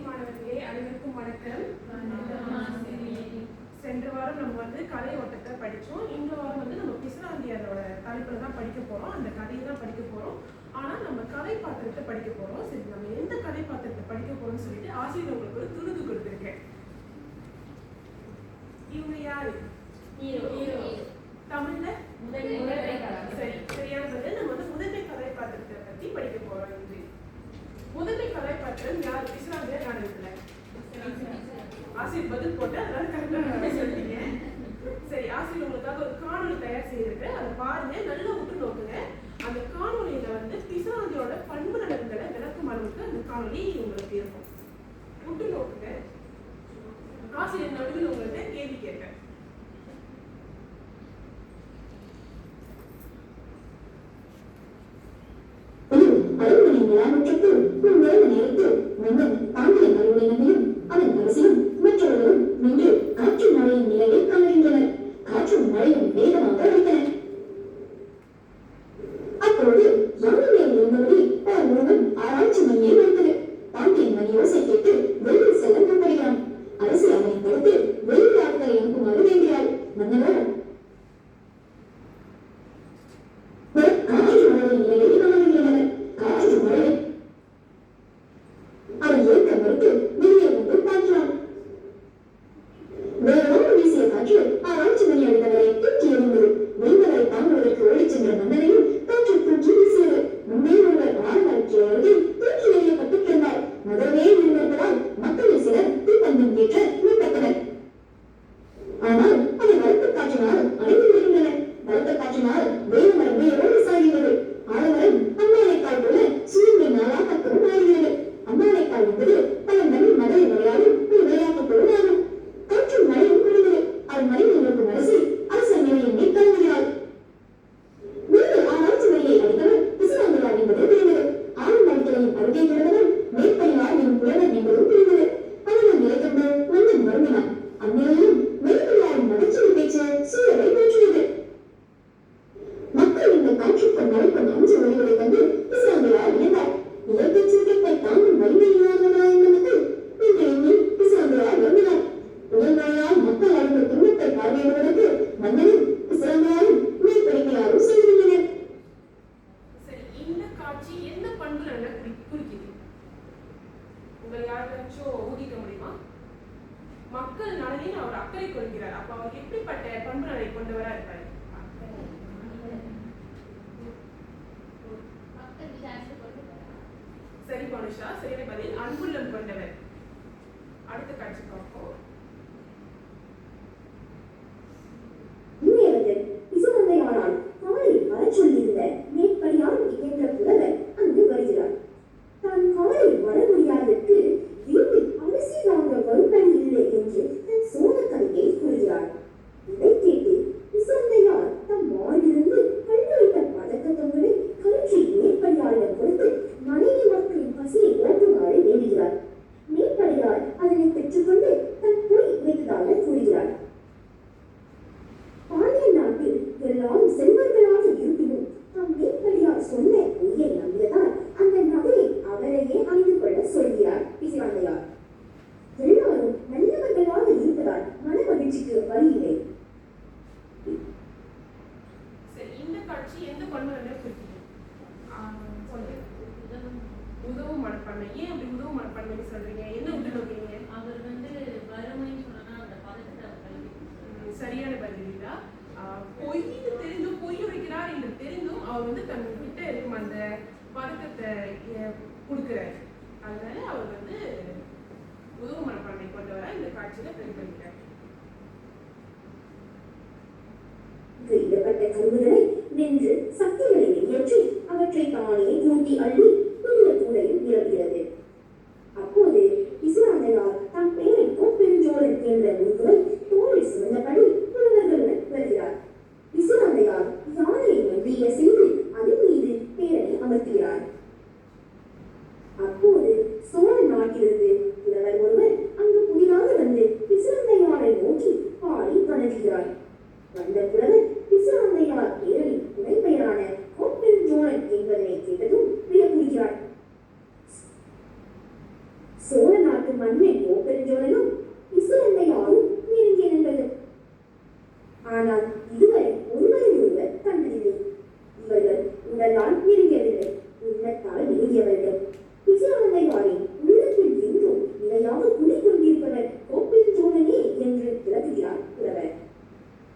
மாணவர்களே, அனைவருக்கும் வணக்கம். சென்ற வாரம் நம்ம கதை ஓட்டத்தை படித்தோம். இந்த வாரம் நம்ம பிசிராந்தியாரோட தலைப்பில் தான் படிக்க போகிறோம். அந்த கதையை தான் படிக்க போகிறோம். ஆனால் நம்ம கதை பாத்திரத்தை படிக்க போகிறோம். சரி, நம்ம எந்த கதை பாத்திரத்தை படிக்க போகிறோம்னு சொல்லிட்டு ஆசிரியர் உங்களுக்கு ஒரு துணுக்கு கொடுத்துருக்கேன். இவங்க யாரு? தமிழ்ல சரி, சரியான பதில். நம்ம முதன்மை கதாபாத்திரத்தை பத்தி படிக்க போறோம். இன்று முதன்மை கதாபாத்திரம் யார்? பிசிராந்தியார் நாடகத்துல. ஆசிரியர் பதில் போட்டு அதனால கரெக்டா சொல்லிட்டீங்க. சரி, ஆசிரியர் உங்களுக்காக ஒரு காணொலி தயார் செய்திருக்கு. அதை பாருங்க, நல்லா உற்று நோக்குங்க. அந்த காணொலியில பிசிராந்தியோட பண்பு நலன்களை விளக்கும் அளவுக்கு அந்த காணொலி உங்களுக்கு இருக்கும். உற்று நோக்குங்க. ஆசிரியர் நடுவில் உங்கள்கிட்ட கேள்வி கேட்க. அவன் அரசியும் மற்றவர்களும் நின்று காற்றும் மழையின் நிலையை காணுகின்றனர். காற்றும் மழையும் வேகமாக அடித்தனர். அப்போது யானைமேல் இருந்தபடி ஒருவன் ஆராய்ச்சி மணியை வைத்தது. பாண்டியன் மணி யோசை கேட்டு வெளியில் செல்ல முற்படுகிறான். அரசு அவனை தடுத்து வெளியில் ஆட்களை அனுப்புமாறு வேண்டினாள். மன்னரோ காற்று மழையின் நிலையை காணுகின்றனர். காற்று மழை அவன் ஏற்க மறுத்து வெளியே வந்து பார்க்கிறான். வேறோடு வீசிய காற்று ஆராய்ச்சி மணி அடித்தவரை தூக்கி எறிந்தது. வெண்பலை தாங்குவதற்கு ஓடிச் சென்ற மன்னரையும் காற்று தூக்கி வீசியது. முன்னே ஒருவர் ஆரம்பத்தில் அருகில் தூக்கி எறியப்பட்டு கிடந்தார். முதலே இருந்திருப்பதால் மக்களில் சிலர் தீப்பந்தம் ஏற்ற மீட்பட்டனர். ஆனால் அவை பலத்த காற்றினால் அடைந்து விடுகின்றன. பலத்த காற்றினால் வேறுமரம் வேரோடு சாய்கிறது. ஆலமரம் அம்மானைக்கால் போல சூரியன் நாளா பக்கம் மாறுகிறது. அம்மானைக்கால் என்பது பழந்தமிழ் மகளை விளையாடும் ஒரு விளையாட்டு பொருள் ஆகும். காற்றும் மழையும் குறைந்தது. அவள் மறைவில் இருக்கும் அரசு அரசர் நிலையின் மேல் கலங்குகிறாள். மீண்டும் ஆராய்ச்சி மணியை அடித்தவர் பிசிராந்தியார் என்பது தெரிந்தது. ஆளுநர் கிளையின் அருகே கிடந்தவர் மேற்படியார் எனும் புலவர் என்பதும் தெரிந்தது. அவர்கள் நிலை கண்டு மன்னன் வருந்தினான். அந்நிலையிலும் மேற்படியாரின் நகைச்சுவை பேச்சு சூழலை மாற்றியது. மக்கள் இந்த காற்றுக்கும் மழைக்கும் அஞ்சு வருவதை கண்டு பிசிராந்தியார் வியந்தார். இயற்கை சீற்றத்தை தாங்கும் வலிமையில்லாதவரா இந்த மக்கள் என்று எண்ணி பிசிராந்தியார் வருந்தினார். உடல் மழையால் மக்கள் அடைந்த துன்பத்தை பார்வையிடுவதற்கு மன்னனும் பிசிராந்தியாரும் மேற்படிக்கையாரும் செல்கின்றனர். சரி, இந்த காட்சி எந்த பண்பு நலனை குறிக்குது? உங்கள் யாராச்சும் ஊகிக்க முடியுமா? மக்கள் நலனில் அவர் அக்கறை கொள்கிறார். அப்ப அவர் எப்படிப்பட்ட பண்பு நலனை கொண்டவரா இருப்பார்? சரி மனுஷா, சரியான பதில். அன்புள்ளம் கொண்டவர். அடுத்த காட்சி பார்ப்போம். பிசிராந்தையாரால் காலை வரச் சொல்லியிருந்த மேற்படியார் என்ற புலவர் அங்கு வருகிறார். தான் காலை வர முடியாததற்கு வீட்டில் அரிசி வாங்க வரும்படி இல்லை என்று தன் சோழ கதையை கூறுகிறார். இதை கேட்டு பிசிராந்தையார் தம் மாடிலிருந்து கண்டு வைத்த பதக்கத்தொங்களை கழற்றி மேற்படியாரிடம் கொடுத்து மனைவி மக்களின் பசியை ஓட்டுமாறு வேண்டுகிறார். மேற்படியார் அதனை பெற்றுக்கொண்டு தன் பொய் வைத்ததாக கூறுகிறார். பாண்டிய நாட்டில் எல்லாரும் செல்வர்களாக இருப்பினும் தம் மேற்படியார் சொன்ன பொய்யை நம்பியதால் அந்த நகையை அவரையே அணிந்து கொள்ள சொல்கிறார் பிசிராந்தையார். எல்லாரும் நல்லவர்களாக இருப்பதால் மன மகிழ்ச்சிக்கு வழியில்லை. சரி, இந்த காட்சி எந்த பண்பு நலனை குறிக்குது? உதவும் மனப்பான்மை. ஏன் அப்படி உதவும் மனப்பான்மை சொல்றீங்க? என்ன உற்று நோக்கிறீங்க? அவர் வறுமைன்னு சொன்னா அந்த பதட்டத்தை அவர் கல்வி. சரியான பதிலா. பொய் தெரிந்தும் பொய் வைக்கிறார் என்று தெரிந்தும் அவர் தன்கிட்ட இருக்கும் அந்த பதக்கத்தை கொடுக்கிறார். அதனால அவர் உதவும் மனப்பான்மை கொண்டவரா இந்த காட்சியில பிரதிபலிக்கிறார். ஈடுபட்ட கருவுகளை வென்று சக்திகளை ஏற்றி அவற்றை தானே ஊட்டி அள்ளி புதிய கூடையில் நிரப்புகிறது. அப்போது பிசிராந்தையார் தம் பெயரை கோப்பெருஞ்சோழன் என்ற நூல்களை தோளில் சுமந்தபடி புலவர்களுடன் வருகிறார். பிசிராந்தையார் யானையை வண்டிய செய்து அதன் மீது பேரனை அமர்த்துகிறார். அப்போது சோழ நாட்டிலிருந்து புலவர் ஒருவர் அங்கு புதிதாக வந்து பிசிராந்தையாரை நோக்கி பாடி வணங்குகிறார். வந்த புலவர் பிசிராந்தையார் பேரனின் புனைப்பெயரான கோப்பெருஞ்சோழன் என்பதனை கேட்டதும் வியப்புகிறார். சோழ நாட்டு நாட்டு மன்னன் கோப்பெருஞ்சோழனும் பிசிராந்தையாரும் நெருங்கிய நண்பர்கள். ஆனால் இதுவரை ஒருவரையொருவர் கண்டதில்லை. இவர்கள் உடலால் நெருங்கியவில்லை, உள்ளத்தால் நெருங்கியவர்கள். பிசிராந்தையாரின் உள்ளத்தில் என்றும் நிலையாக குடிக்கொண்டிருப்பவர் கோப்பெருஞ்சோழனே என்று விளக்குகிறார் புலவர்.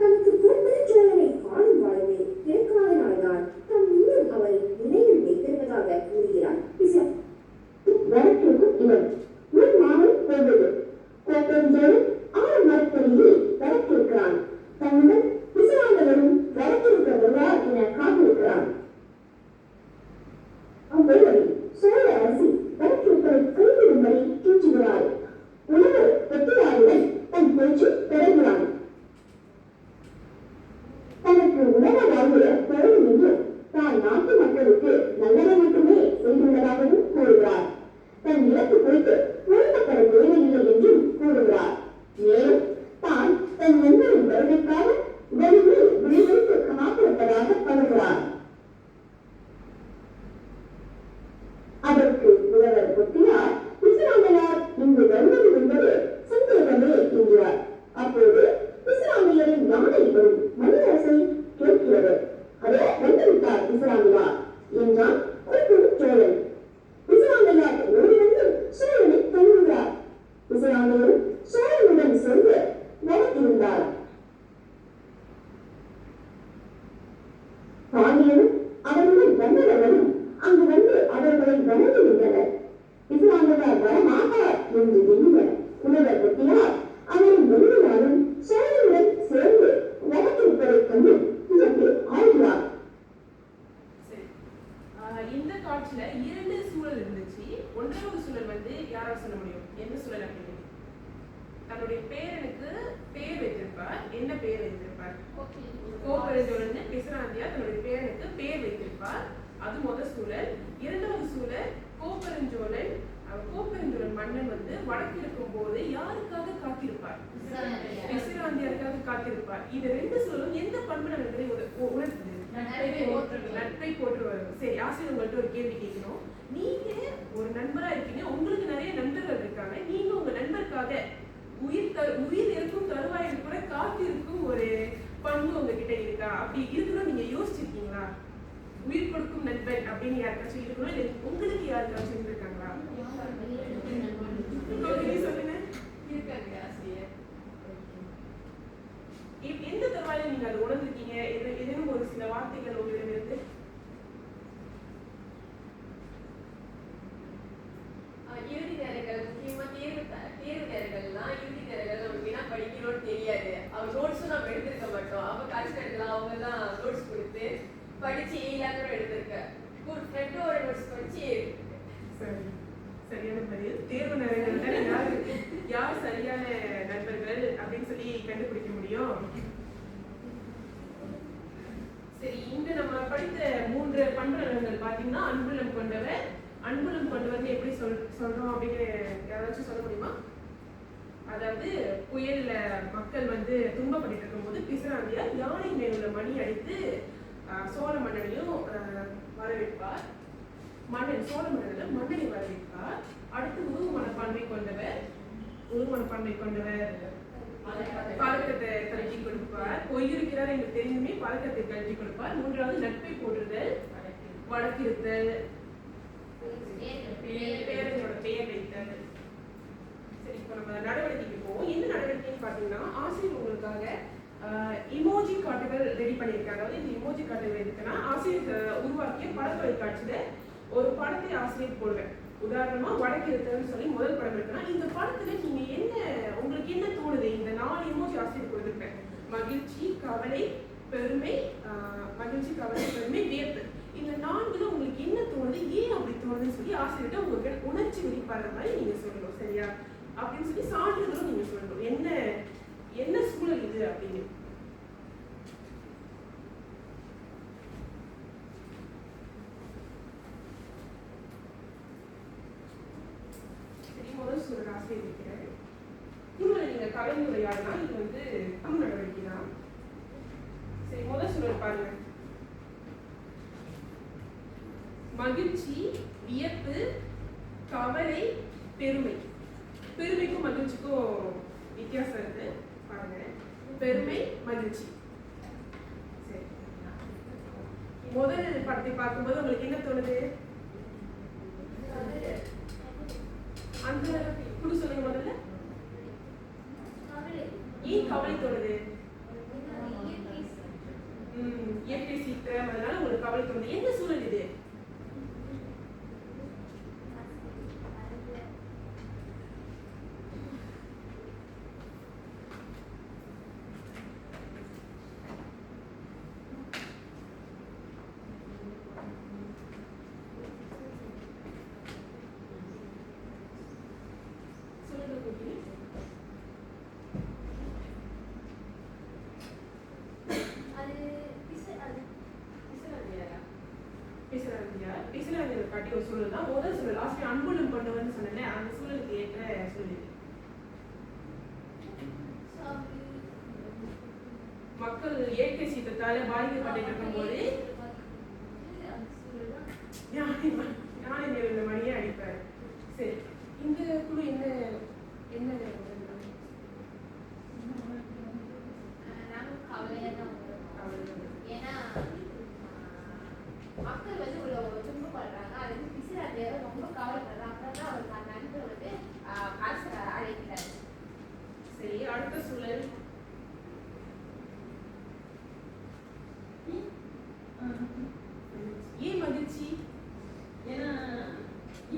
தனக்கு கோப்பெருஞ்சோழனை காணும் வாழ்வு கிடைக்காதனால்தான் தம் இன்னும் அவரை நினைவில் வைத்திருப்பதாக கூறுகிறார் பிசிரா. வழக்கிற்கும் இவன் உன் மாமன் போவது கோப்பெருஞ்சோழன் ஆறு மரத்தடியே வழக்கிருக்கிறான். தன்னுடன் பிசிராந்தவரும் வழக்கிருக்க வருவார் என காத்திருக்கிறான். அவ்வேளை சோழ அரசி வழக்கிருப்பதை கைவிடும்படி கெஞ்சுகிறாள். உணவர் வெற்றியாருடன் தன் பேச்சு தொடர்கிறான். தனக்கு உலக வாழ்வுற போதும் என்றும் தான் நாட்டு மக்களுக்கு நல்லதை மட்டுமே செய்துள்ளதாகவும் கூறுகிறார். தன் இலக்கு குறித்து வருத்தப்பட தேவையில்லை என்றும் கூறுகிறார். மேலும் தான் தன் நண்பரின் வருகைக்காக உடனே விளைவித்து காத்திருப்பதாக படுகிறார். அதற்கு புலவர் பொட்டியார் பிசிராந்தையார் இங்கு வருவது என்பது சந்தேகமே என்கிறார். அப்போது பிசிராந்தையரின் யானை வரும் மணியரசை கேட்கிறது. அதோ வந்துவிட்டார் பிசிராந்தையார் என்றான் கோப்பெருஞ்சோழன். பிசிராந்தையார் ஓடி வந்து சோழனை தழுவுகிறார். பிசிராந்தையரும் சோழனுடன் சென்று வழக்கிருந்தார். பாண்டியனும் அவருடன் வந்தவர்களும் அங்கு வந்து அவர்களை வணங்குகின்றனர். பிசிராந்தையார் வரமாட்டார் என்று எண்ணிய புலவர் பொட்டியார் அவரின் வருகிறாரும் சோழனுடன் சேர்ந்து வழக்கிருப்பதைக் கண்டு இதற்கு ஆழ்கிறார். இந்த காட்சியில 2 சூழல் இருந்துச்சு. ஒன்றாவது சூழல் வந்து யாரால சொல்ல முடியும்? என்ன சூழல் அப்படின்னு? தன்னுடைய பேரனுக்கு பேர் வைத்திருப்பார். என்ன பேர் வைத்திருப்பார்? கோப்பெருஞ்சோழன் பிசிராந்தையார் தன்னுடைய பேரனுக்கு பேர் வைத்திருப்பார். அது முதல் சூழல். இரண்டாவது சூழல் கோப்பெருஞ்சோழன் மன்னன் வந்து வடக்கிருக்கும் போது யாருக்காக காத்திருப்பார்? பிசிராந்தையாருக்காக காத்திருப்பார். இது 2 சூழலும் எந்த பண்பு நலன்களை உணர்த்துது? நட்பை போற்று வரும். சரி, ஆசிரியர் உங்கள்கிட்ட ஒரு கேள்வி கேட்கணும். நீங்க ஒரு நண்பரா இருக்கீங்க, உங்களுக்கு நிறைய நண்பர்கள் இருக்காங்க. நீங்க உங்க நண்பருக்காக உயிர் இருக்கும் தருவாயில் கூட காத்திருக்கும் ஒரு பண்பு உங்ககிட்ட இருக்கா? அப்படி இருக்கணும் நீங்க யோசிச்சிருக்கீங்களா? உயிர் கொடுக்கும் நண்பன் அப்படின்னு யாருக்காச்சும் இருக்கணும், இல்லை உங்களுக்கு யாருக்காச்சும் இருந்திருக்காங்களா? சொல்லுங்க. இருக்காங்க ஆசிரியர். எந்த தருவாயில நீங்க அதை உணர்ந்திருக்கீங்க? ஏதேனும் ஒரு சில வார்த்தைகள் உங்களிடமிருந்து? இறுதி தேர்வுகள், முக்கியமா தேர்வு தேர்வுகள்லாம் இறுதி தேர்வுகள் நமக்கு என்ன படிக்கணும்னு தெரியாது. அவங்க நோட்ஸும் நம்ம எடுத்திருக்க மாட்டோம். அப்ப கஷ்டம் அவங்க தான் நோட்ஸ் கொடுத்து படிச்சு எல்லாம் கூட எடுத்திருக்க. ஒரு ஃப்ரெண்டோட நோட்ஸ் படிச்சு. சரி, சரியான பதில். தேர்வு நேரங்கள்ல யார் சரியான நண்பர்கள் அப்படின்னு சொல்லி கண்டுபிடிக்க முடியும். சரி, இங்க நம்ம படித்த 3 பண்பு நலன்கள் பாத்தீங்கன்னா அன்புள்ளம் கொண்டவர். அன்புள்ளம் கொண்டவர்னு எப்படி சொல்றோம் அப்படின்னு யாராச்சும் சொல்ல முடியுமா? அதாவது புயல்ல மக்கள் வந்து துன்பப்பட்டு இருக்கும்போது பிசிராந்தையார் யானை மேல் உள்ள மணி அடித்து சோழ மன்னனையும் வரவேற்பார். சோழ மன்னனில் மன்னனை வரவேற்பார். அடுத்து உருவ மனப்பான்மை கொண்டவர் பழக்கத்தை கல்வி கொடுப்பார். பொய்யிருக்கிறார் என்று தெரிந்துமே பழக்கத்தை கல்வி கொடுப்பார். 3வது நட்பை போற்றுதல், வழக்கிருத்தல், பேரனோட பெயர் வைத்தல். சரி, இப்போ நம்ம நடவடிக்கைக்கு போவோம். என்ன நடவடிக்கைன்னு பார்த்தீங்கன்னா, ஆசிரியர் உங்களுக்காக இமோஜி காட்டுகள் ரெடி பண்ணியிருக்காங்க. அதாவது இந்த இமோஜி காட்டுகள் இருக்குன்னா ஆசிரியர் உருவாக்கிய படத்தொலைக்காட்சியில ஒரு படத்தை ஆசிரியர் போடுவேன். உதாரணமா வடக்கிருத்தல்னு சொல்லி முதல் படம் இருக்குன்னா, இந்த படத்துல நீங்க உங்களுக்கு என்ன தோணுது? இந்த 4 இமோஜி ஆசிரியர் கொடுத்துருப்பேன். மகிழ்ச்சி, கவலை, பெருமை, வியப்பு. இந்த 4ல உங்களுக்கு என்ன தோணுது, ஏன் அப்படி தோணுதுன்னு சொல்லி ஆசிரியர்கிட்ட உங்களுக்கு உணர்ச்சி வெளிப்பாடுற மாதிரி நீங்க சொல்லணும். சரியா? அப்படின்னு சொல்லி சான்றிதழும் நீங்க சொல்லணும். என்ன சூழல் இது அப்படின்னு. முதல் சூழல் ஆசிரியர் இருக்கிறார். குழுவில் நீங்க கலந்துரையாடலாம். இது வந்து குழு நடவடிக்கை தான். சரி, முதல் சூழல் பாருங்க. மகிழ்ச்சி, வியப்பு, கவலை, பெருமை. பெருமைக்கும் மகிழ்ச்சிக்கும் வித்தியாசம் இருக்கு பாருங்க. பெருமை, மகிழ்ச்சி. சரி, முதல் படத்தை பார்க்கும்போது உங்களுக்கு என்ன தோணுது? அந்த குழு சொல்லுங்க முதல்ல. ஏன் கவலை தோணுது? இயற்கை சீக்கிரம், அதனால உங்களுக்கு கவலை தோணுது. என்ன சூழல் இது? பிசிலாந்தியார் காட்டிய ஒரு சூழல் தான் முதல் சூழல். ஆசிரியர் அன்புடன் கொண்டவர்னு சொன்னேன், அந்த சூழலுக்கு ஏற்ற சூழல். மக்கள் இயற்கை சீற்றத்தால பாதிக்கப்பட்டு இருக்கும் போது யானை இந்த மணியை அடிப்பார். சரி, இந்த குழு என்ன என்ன மக்கள் வந்து ஒரு துன்பப்படுறாங்க. அது வந்து பிசிலாந்தியார் ரொம்ப கவலைப்படுறாங்க. அப்புறம் தான் அவருக்கு அந்த நண்பர் வந்து அரசர் அழைக்கிறார். சரி, அடுத்த சூழல். ஏன் மகிழ்ச்சி? ஏன்னா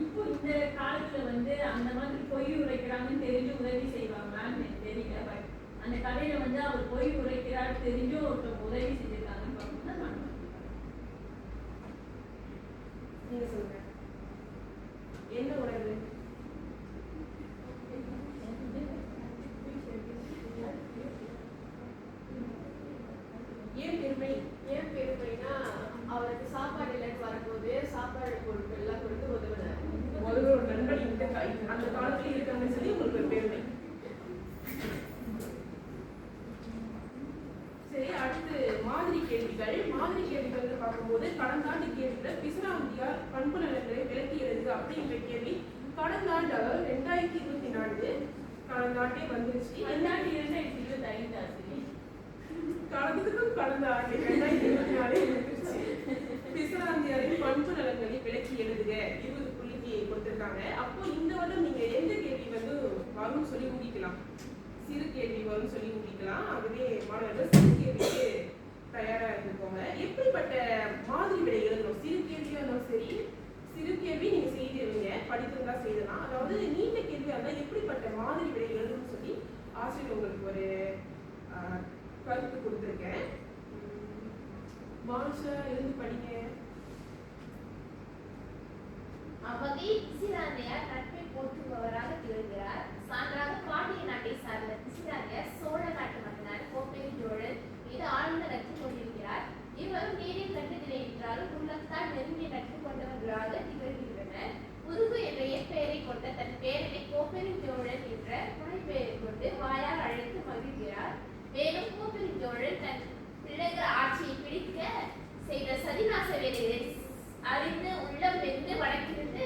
இப்போ இந்த காலத்துல வந்து அந்த மாதிரி பொய் உரைக்கிறாங்கன்னு தெரிஞ்சு உதவி செய்வாங்களான்னு எனக்கு தெரியல. பட் அந்த கதையில வந்து அவர் பொய் உரைக்கிறார் தெரிஞ்சும் ஒருத்தர் உதவி செஞ்சிருக்காங்கன்னு பார்த்தோம்னா நான் நீங்க சொல்லுங்க, என்ன உணர்வு? ஏன் பெருமை? ஏன் பெருமைனா அவருக்கு சாப்பாடு இல்லைன்னு வரும்போது சாப்பாடு பொருட்கள் எல்லாம் கொடுத்து உதவினார். முதல்ல ஒரு நண்பன் அந்த காலத்துல இருக்காங்கன்னு சொல்லி உங்களுக்கு ஒரு பெருமை. சரி, அடுத்து மாதிரி கேள்விகள். மாதிரி கேள்விகள் பார்க்கும்போது கடந்த ஆண்டு கேள்விகள் பிசிலாந்தியார் பண்பு நலன்களை விளக்கி எழுது அப்படிங்கிற கேள்வி கடந்த ஆண்டு, அதாவது 2024 கடந்த ஆண்டே வந்துருச்சு. அந்த ஆண்டு 2025 ஆசிரியர் கடந்ததுக்கும் கடந்த ஆண்டு 2024 வந்துருச்சு. பிசிலாந்தியாரின் பண்பு நலன்களை விளக்கி எழுதுக 20 புள்ளிக்கு கொடுத்திருக்காங்க. அப்போ இந்த வருடம் நீங்க எந்த கேள்வி வந்து வரும்னு சொல்லி ஊகிக்கலாம்? சிறு கேள்வி வரும்னு சொல்லி ஊகிக்கலாம். அதுவே மாணவர்கள் சிறு கேள்விக்கு தயாரா இருந்துக்கோங்க. எப்படிப்பட்ட மாதிரி விடை எழுதணும்? சிறு கேள்வியா இருந்தாலும் சரி, சிறு கேள்வி நீங்க செய்திருவீங்க, படித்திருந்தா செய்யலாம். அதாவது நீண்ட கேள்வியா இருந்தால் எப்படிப்பட்ட மாதிரி விடை எழுதணும்னு சொல்லி ஆசிரியர் உங்களுக்கு ஒரு கருத்து கொடுத்துருக்கேன். மானுஷா இருந்து படிங்க. அவ்வகை பிசிலாந்தியார் நட்பை போற்றுபவராக திகழ்கிறார். சான்றாக பாண்டிய நாட்டை சார்ந்த பிசிலாந்தியார் சோழ நாட்டு மன்னனார் கோப்பெரும் சோழன் மீது ஆழ்ந்த நட்பு கொண்டிருக்கிறார். இவரும் நேரில் கண்டதில்லை என்றாலும் உள்ளத்தால் நெருங்கிய நட்பு கொண்டவர்களாக திகழ்கின்றனர். முருகு என்ற இயற்பெயரை கொண்ட தன் பேரனை கோப்பெரும் சோழன் என்ற புனைப்பெயரை கொண்டு வாயால் அழைத்து மகிழ்கிறார். மேலும் கோப்பெரும் சோழன் தன் பிள்ளைகள் ஆட்சியை பிடிக்க செய்த சதிநாச வேலைகளை அறிந்து உள்ளம் வெந்து வடக்கிருந்து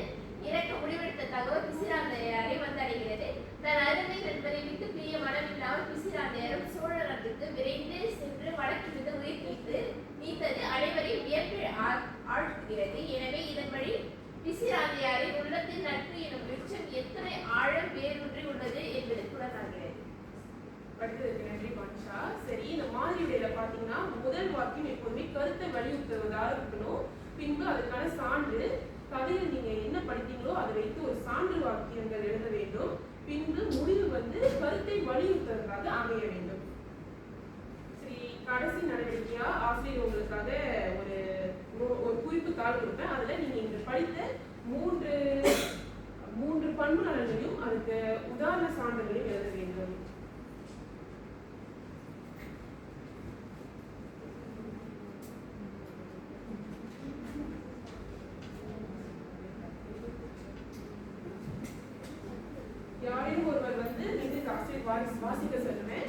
இறக்க முடிவெடுத்த தகவல் பிசிலாந்தையாரை வந்தடைகிறது. தன் அருமை நண்பரை விட்டு பிரிய மனமில்லாமல் பிசிலாந்தையாரும் சோழ நாட்டுக்கு விரைந்து சென்று வடக்கிருந்து உயிர் நீத்தது அனைவரையும் வியப்பில் ஆழ்த்துகிறது. எனவே இதன் வழி பிசிலாந்தையாரின் உள்ளத்தின் நட்பு எனும் விருட்சம் எத்தனை ஆழம் வேரூன்றி உள்ளது என்பது புலனாகிறது. படித்ததற்கு நன்றி மானுஷா. சரி, இந்த மாதிரி விடையில பாத்தீங்கன்னா முதல் வாக்கியம் எப்போதுமே கருத்தை வலியுறுத்துவதாக இருக்கணும். பின்பு அதுக்கான சான்று, கதையில் நீங்க என்ன படித்தீங்களோ அதை வைத்து ஒரு சான்று வாக்கியங்கள் எழுத வேண்டும். பின்பு முடிவு வந்து கருத்தை வலியுறுத்துவதற்காக அமைய வேண்டும். சரி, கடைசி நடவடிக்கையா ஆசிரியர் உங்களுக்காக ஒரு குறிப்பு தாள் கொடுப்பேன். அதுல நீங்க இங்க படித்த மூன்று பண்பு நலன்களையும் அதுக்கு உதாரண சான்றுகளையும் எழுத வேண்டும். யாரையும் ஒருவர் வந்து மீண்டும் ஆசிரியர் வாசிக்க சொல்லுவேன்.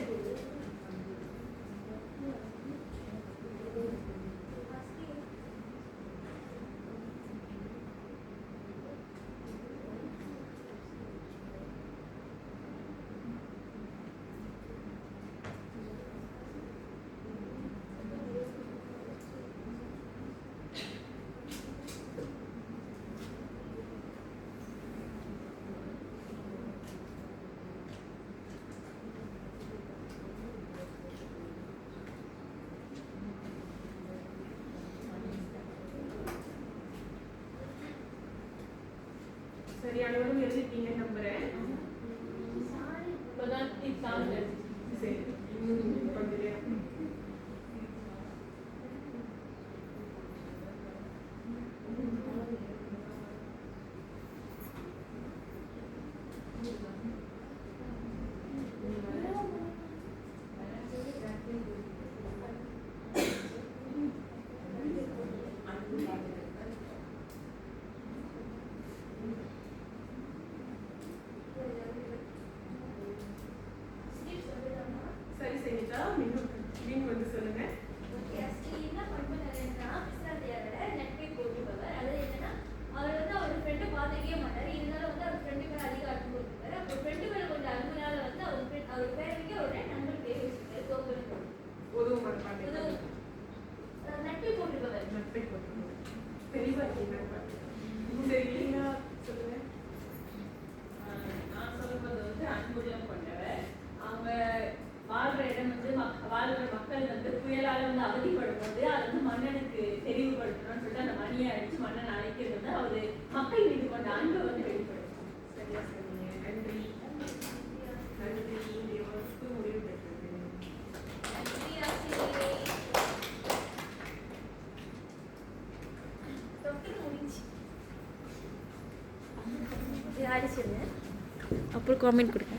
அனைவரும் எழுதிட்டீங்கன்னு நம்புறேன். இப்பதான் சாமி சரி, கொஞ்சம் நேரம். சரி செஞ்சுட்டா மீன் வந்து சொல்லுங்க. என்ன பண்ணுவாருன்னா பிசிராந்தையாரோட நட்பை போட்டுப்பவர். அதாவது என்னன்னா அவர் வந்து அவர் ஃப்ரெண்டை பார்த்துக்கவே மாட்டார். இருந்தாலும் வந்து அவர் ஃப்ரெண்டு மேலே அதிக அன்பு கொடுத்துருக்காரு. அப்புறம் ஃப்ரெண்டு மேலே கொஞ்சம் அன்புனால வந்து அவர் பேர் வைக்க அவரோட நண்பர் பேர் வச்சுருக்காரு. கோகுலம். உதவும் மனப்பான்மை. நட்பை போட்டுப்பவர். நட்பை போட்டுருவோம். தெளிவா இருக்கீங்க. சரி, நீங்க சொல்லுங்க. நான் சொல்லும்போது வந்து அன்புள்ளம் கொண்டவர். அவங்க வாழ்ற இடம் வந்து வாழ்ற மக்கள் வந்து புயலால வந்து அவதிப்படும் போது அதை வந்து மன்னனுக்கு தெளிவுபடுத்தணும்னு சொல்லிட்டு அந்த மணியை அடிச்சு மன்னன் அழைக்கிறது வந்து அவரு மக்கள் மீது கொண்ட அன்பை வந்து வெளிப்படுத்தும். சரியா சொன்னீங்க. நன்றி. நன்றி. இந்த வகுப்பு முடிவு பெற்றது. நன்றி ஆசிரியரே. தொட்டுன்னு முடிஞ்சு. அப்புறம் காமெண்ட் கொடுங்க.